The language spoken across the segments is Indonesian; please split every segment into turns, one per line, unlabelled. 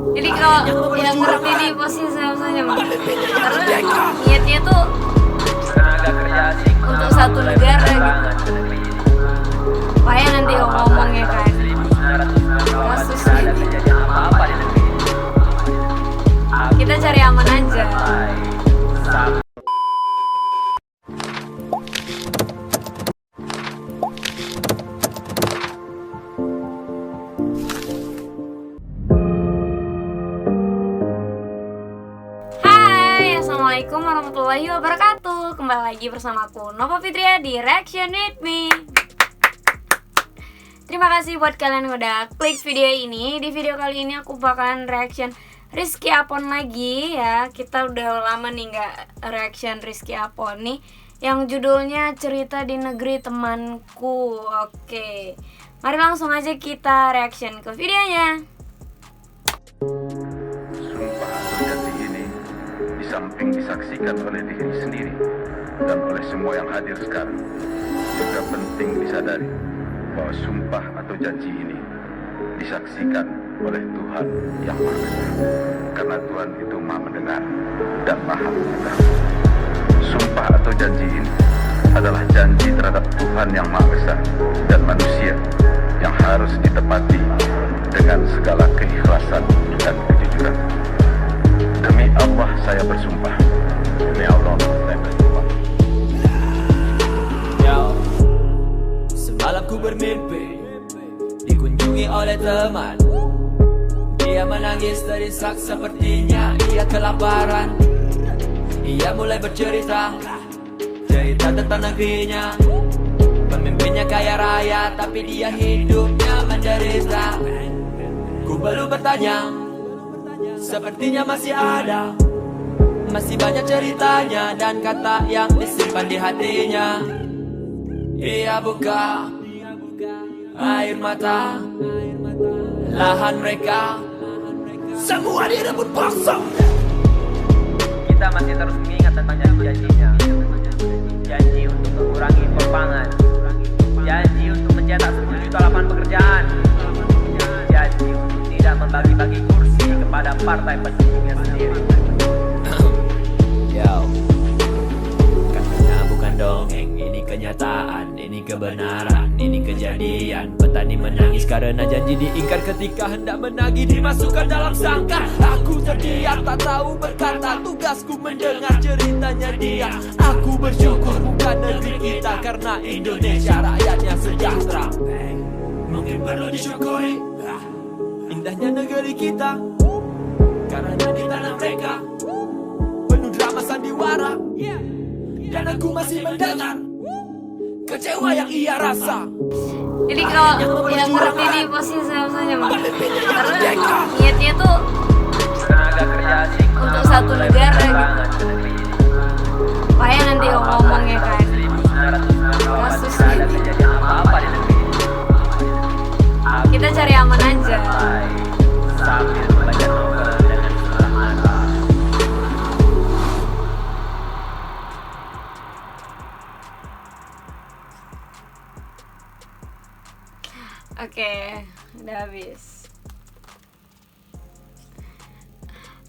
Jadi kalau yang ngerti di posisi saya mah, karena niatnya tuh untuk satu negara gitu. Payah nanti ngomongnya kan kasusnya. Kita cari aman aja. Assalamualaikum warahmatullahi wabarakatuh. Kembali lagi bersama aku Nova Fitria di Reaction With Me. Terima kasih buat kalian yang udah klik video ini. Di video kali ini aku bakalan reaction Rizky Apon lagi ya. Kita udah lama nih gak reaction Rizky Apon nih, yang judulnya Cerita di Negeri Temanku. Oke, mari langsung aja kita reaction ke videonya.
Samping disaksikan oleh diri sendiri dan oleh semua yang hadir sekarang, juga penting disadari bahwa sumpah atau janji ini disaksikan oleh Tuhan yang Maha Esa, karena Tuhan itu Maha mendengar dan Maha mengetahui. Sumpah atau janji ini adalah janji terhadap Tuhan yang Maha Esa dan manusia yang harus ditepati dengan segala keikhlasan dan kejujuran. Demi Allah saya bersumpah. Demi Allah saya bersumpah.
Semalam ku bermimpi dikunjungi oleh teman. Dia menangis terisak sepertinya ia kelaparan. Ia mulai bercerita tentang negerinya. Pemimpinnya kaya raya tapi dia hidupnya menderita. Ku belum bertanya, sepertinya masih ada, masih banyak ceritanya dan kata yang disimpan di hatinya. Ia buka air mata, lahan mereka semua direbut paksa.
Kita masih terus mengingat tentang janji-janjinya. Janji untuk mengurangi pepangan, janji untuk mencetak 10 juta lapangan pekerjaan, janji untuk tidak membagi-bagi kursi kepada partai pendukungnya sendiri.
Katanya bukan dongeng, ini kenyataan, ini kebenaran, ini kejadian. Petani menangis karena janji diingkar ketika hendak menagih dimasukkan dalam sangkar. Aku terdiam tak tahu berkata, tugasku mendengar ceritanya dia. Aku bersyukur bukan negeri kita karena Indonesia rakyatnya sejahtera. Mungkin perlu disyukuri indahnya negeri kita, karena di tanah mereka penuh drama sandiwara. Dan aku masih mendengar kecewa yang ia rasa.
Jadi kalau yang ngerti di posisi saya mah, karena niatnya tuh untuk satu negara gitu. Payah nanti ngomongnya kan kasusnya. Kita cari aman aja. Oke, udah habis.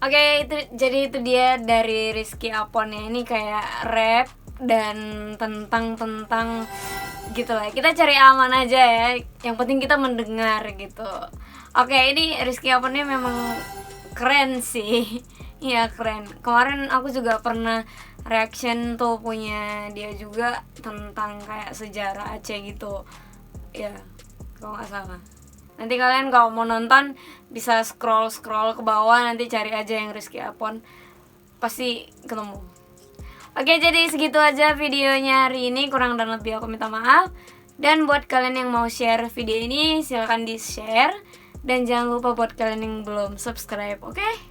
Oke, jadi itu dia dari Rizky Apon ya. Ini kayak rap dan tentang gitu lah. Kita cari aman aja ya. Yang penting kita mendengar gitu. Oke, ini Rizky Apon ini memang keren sih. Iya keren. Kemarin aku juga pernah reaction tuh punya dia juga tentang kayak sejarah Aceh gitu. Ya, kalau nggak salah. Nanti kalian kalau mau nonton bisa scroll ke bawah, nanti cari aja yang Rizky Apon, pasti ketemu. Oke, jadi segitu aja videonya hari ini. Kurang dan lebih aku minta maaf. Dan buat kalian yang mau share video ini, silahkan di share. Dan jangan lupa buat kalian yang belum subscribe, oke?